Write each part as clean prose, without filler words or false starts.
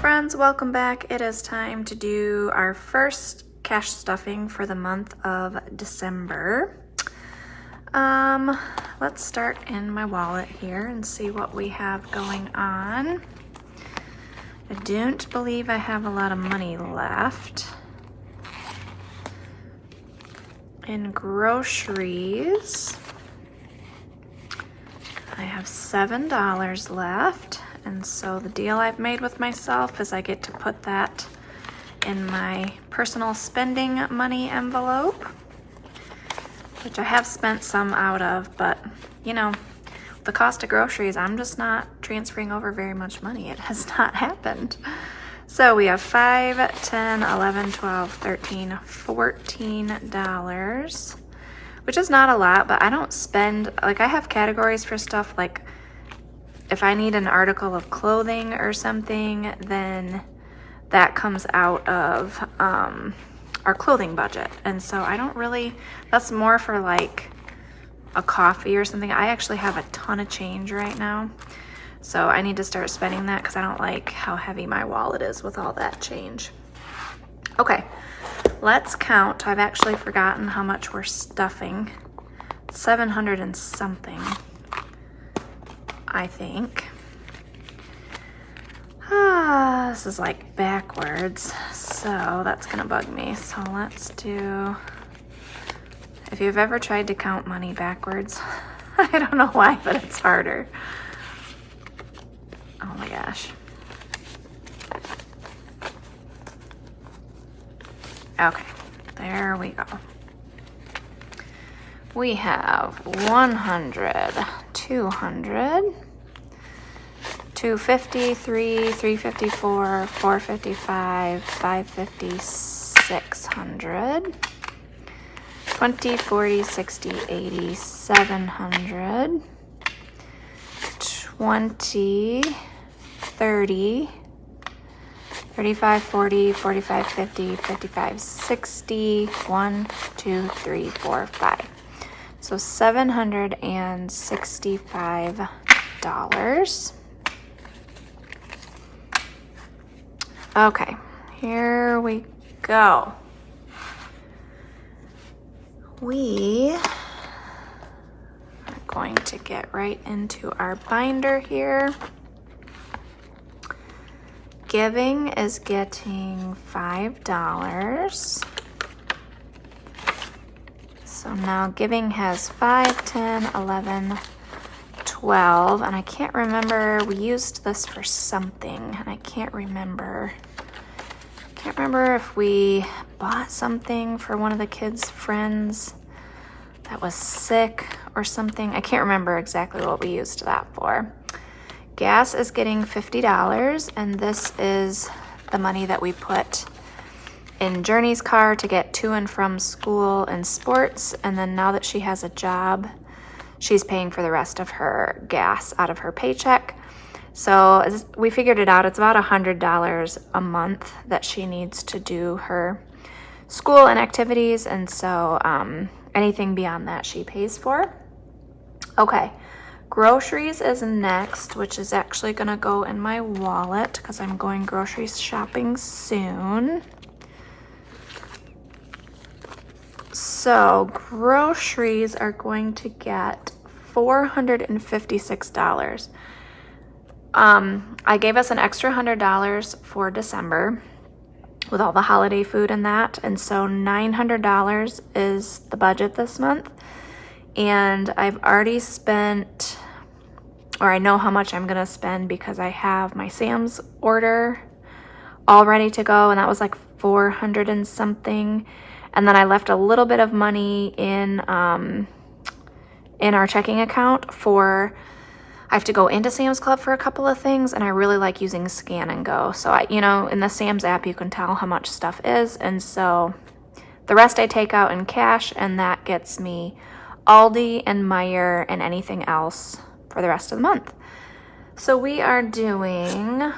friends, welcome back. It is time to do our first cash stuffing for the month of December. Let's start in my wallet here and see what we have going on. I don't believe I have a lot of money left. In groceries, I have $7 left. And so the deal I've made with myself is I get to put that in my personal spending money envelope, which I have spent some out of, but you know, the cost of groceries, I'm just not transferring over very much money. It has not happened. So we have $5, $10, $11, $12, $13, $14, which is not a lot, but I don't spend, like I have categories for stuff like if I need an article of clothing or something, then that comes out of our clothing budget. And so I don't really, that's more for like a coffee or something. I actually have a ton of change right now. So I need to start spending that because I don't like how heavy my wallet is with all that change. Okay, let's count. I've actually forgotten how much we're stuffing. 700 and something. I think. This is like backwards, so that's gonna bug me. So let's do, if you've ever tried to count money backwards, I don't know why, but it's harder. Oh my gosh. Okay, there we go. We have 100, 200, 250, 354, 455, 550, 600, 20, 40, 60, 80, 700, 20, 30, 35, 40, 45, 50, 55, 60, 1, 2, 3, 4, 5. So $765. Okay, here we go. We are going to get right into our binder here. Giving is getting $5. So now Giving has 5, 10, 11, 12, and I can't remember, we used this for something, and I can't remember if we bought something for one of the kids' friends that was sick or something. I can't remember exactly what we used that for. Gas is getting $50, and this is the money that we put in Journey's car to get to and from school and sports, and then now that she has a job, she's paying for the rest of her gas out of her paycheck. So we figured it out, it's about $100 a month that she needs to do her school and activities, and so anything beyond that she pays for. Okay, groceries is next, which is actually gonna go in my wallet because I'm going grocery shopping soon. So groceries are going to get $456. I gave us an extra $100 for December with all the holiday food and that, and so $900 is the budget this month. And I've already spent, or I know how much I'm gonna spend because I have my Sam's order all ready to go, and that was like 400 and something. And then I left a little bit of money in our checking account for, I have to go into Sam's Club for a couple of things, and I really like using Scan and Go. So in the Sam's app, you can tell how much stuff is, and so the rest I take out in cash, and that gets me Aldi and Meijer and anything else for the rest of the month. So we are doing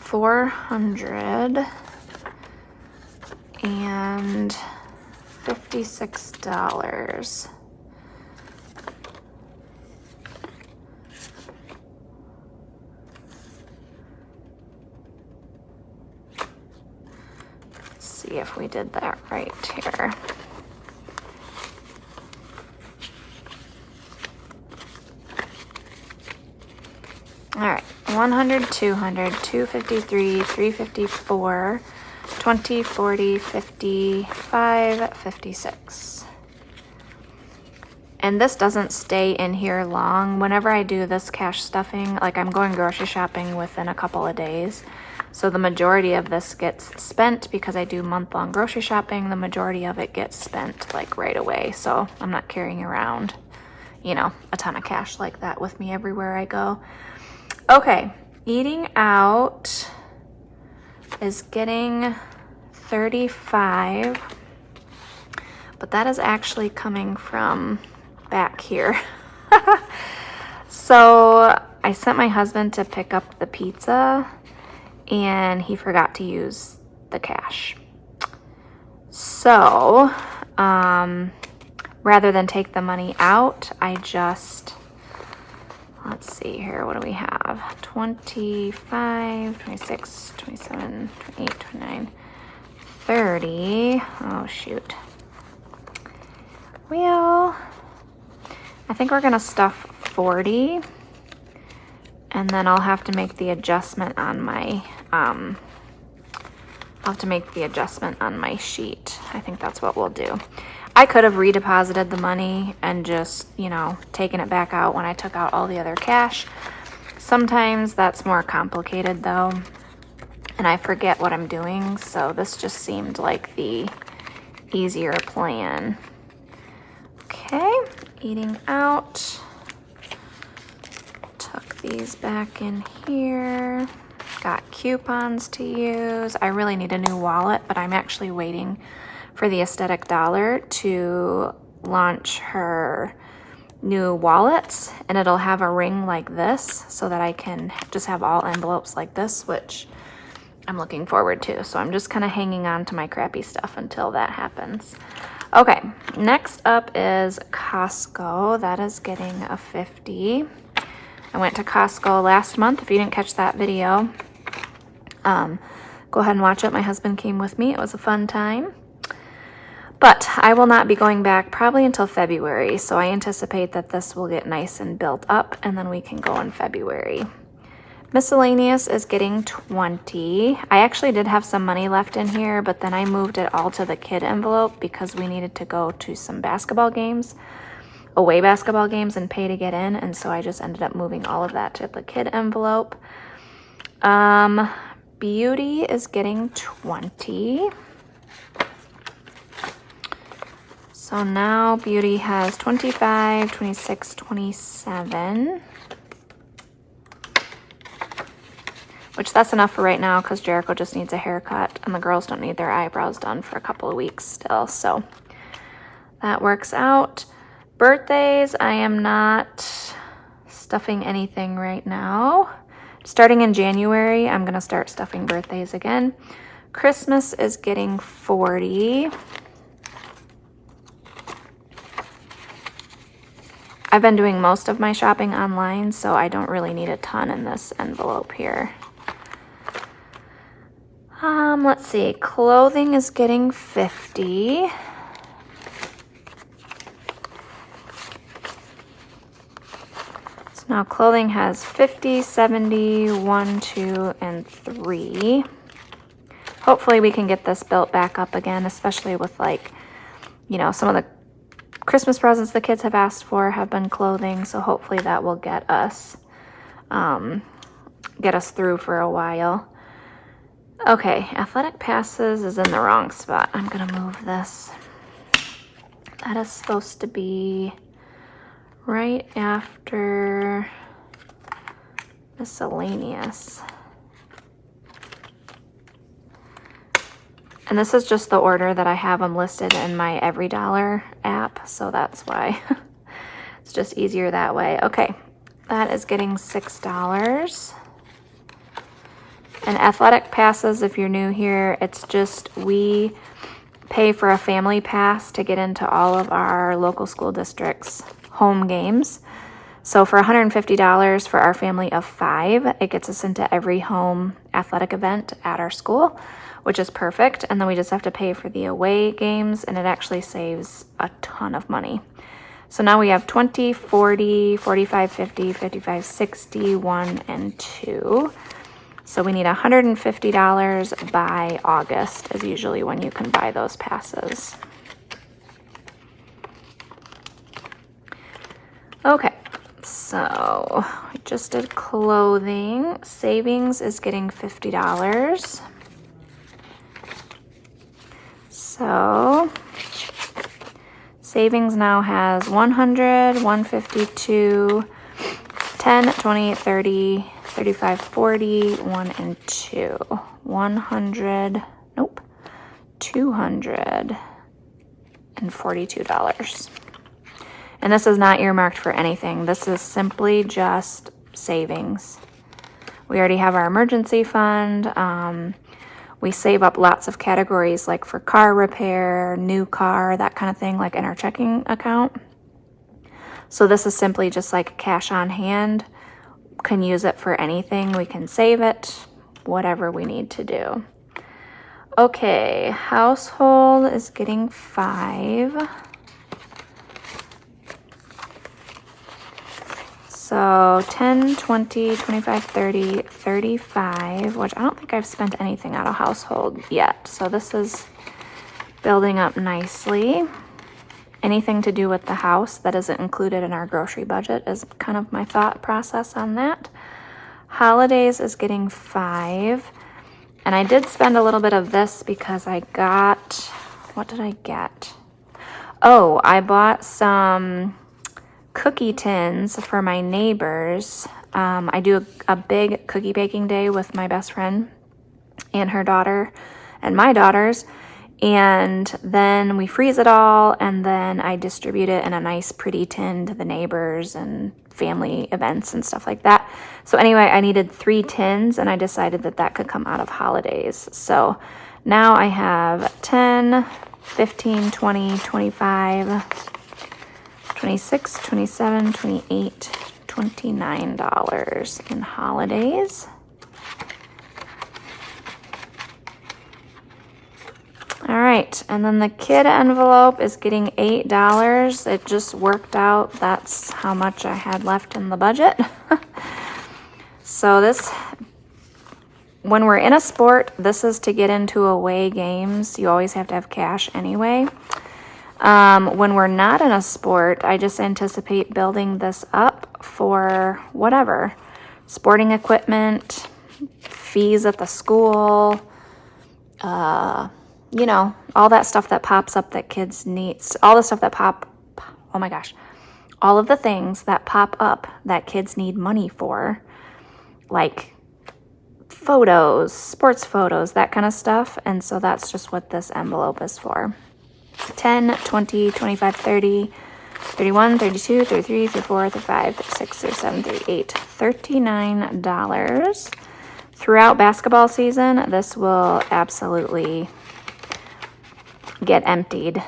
400 and $56. see if we did that right here. All right, 100, 200, 253, 354, 20, 40, 55, 56. And this doesn't stay in here long. Whenever I do this cash stuffing, like I'm going grocery shopping within a couple of days. So the majority of this gets spent because I do month-long grocery shopping. The majority of it gets spent like right away. So I'm not carrying around, you know, a ton of cash like that with me everywhere I go. Okay, eating out is getting 35, but that is actually coming from back here. So I sent my husband to pick up the pizza and he forgot to use the cash. So rather than take the money out, I just, let's see here, what do we have? 25, 26, 27, 28, 29, 30. Oh, shoot. Well, I think we're gonna stuff 40. And then I'll have to make the adjustment on my, I'll have to make the adjustment on my sheet. I think that's what we'll do. I could have redeposited the money and just, you know, taken it back out when I took out all the other cash. Sometimes that's more complicated though, and I forget what I'm doing, so this just seemed like the easier plan. Okay, eating out. Tuck these back in here. Got coupons to use. I really need a new wallet, but I'm actually waiting for the Aesthetic Dollar to launch her new wallets, and it'll have a ring like this so that I can just have all envelopes like this, which I'm looking forward to. So I'm just kind of hanging on to my crappy stuff until that happens. Okay, next up is Costco. That is getting a 50. I went to Costco last month. If you didn't catch that video, go ahead and watch it. My husband came with me. It was a fun time. But I will not be going back probably until February, so I anticipate that this will get nice and built up, and then we can go in February. Miscellaneous is getting 20. I actually did have some money left in here, but then I moved it all to the kid envelope because we needed to go to some basketball games, away basketball games, and pay to get in, and so I just ended up moving all of that to the kid envelope. Beauty is getting 20. So now Beauty has 25, 26, 27. Which that's enough for right now because Jericho just needs a haircut and the girls don't need their eyebrows done for a couple of weeks still. So that works out. Birthdays, I am not stuffing anything right now. Starting in January, I'm going to start stuffing birthdays again. Christmas is getting 40. I've been doing most of my shopping online, so I don't really need a ton in this envelope here. Let's see, clothing is getting 50. So now clothing has 50, 70, 1, 2, and 3. Hopefully we can get this built back up again, especially with like, you know, some of the Christmas presents the kids have asked for have been clothing, so hopefully that will get us through for a while. Okay, athletic passes is in the wrong spot. I'm gonna move this. That is supposed to be right after miscellaneous. And this is just the order that I have them listed in my EveryDollar app, so that's why. It's just easier that way. Okay, that is getting $6. And athletic passes, if you're new here, it's just we pay for a family pass to get into all of our local school districts' home games. So for $150 for our family of 5, it gets us into every home athletic event at our school, which is perfect. And then we just have to pay for the away games, and it actually saves a ton of money. So now we have 20, 40, 45, 50, 55, 60, 1, and 2. So we need $150 by August is usually when you can buy those passes. Okay, so we just did clothing. Savings is getting $50. So savings now has 100, 152, 10, 20, 30, 35, 40, 1 and 2. 100, nope, $242. And this is not earmarked for anything. This is simply just savings. We already have our emergency fund. We save up lots of categories like for car repair, new car, that kind of thing, like in our checking account. So this is simply just like cash on hand. Can use it for anything. We can save it, whatever we need to do. Okay, household is getting 5. So 10, 20, 25, 30, 35, which I don't think I've spent anything out of household yet. So this is building up nicely. Anything to do with the house that isn't included in our grocery budget is kind of my thought process on that. Holidays is getting 5. And I did spend a little bit of this because I got, what did I get? Oh, I bought some cookie tins for my neighbors. I do a big cookie baking day with my best friend and her daughter and my daughters, and then we freeze it all, and then I distribute it in a nice pretty tin to the neighbors and family events and stuff like that. So anyway, I needed 3 tins, and I decided that that could come out of holidays. So now I have 10, 15, 20, 25, 26, 27, 28, $29 in holidays. All right, and then the kid envelope is getting $8. It just worked out. That's how much I had left in the budget. So this, when we're in a sport, this is to get into away games. You always have to have cash anyway. When we're not in a sport, I just anticipate building this up for whatever. Sporting equipment, fees at the school, you know, all that stuff that pops up that kids need. All the stuff that oh my gosh, all of the things that pop up that kids need money for, like photos, sports photos, that kind of stuff. And so that's just what this envelope is for. 10, 20, 25, 30, 31, 32, 33, 34, 35, 36, 37, 38, $39. Throughout basketball season, this will absolutely get emptied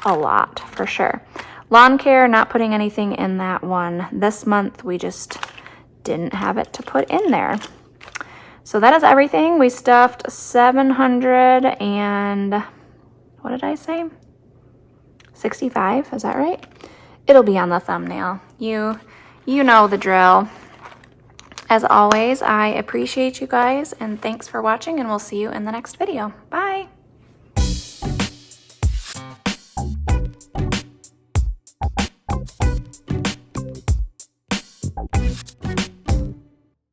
a lot for sure. Lawn care, not putting anything in that one. This month, we just didn't have it to put in there. So that is everything. We stuffed 700 and, what did I say? 65, is that right? It'll be on the thumbnail. You know the drill. As always, I appreciate you guys, and thanks for watching, and we'll see you in the next video. Bye.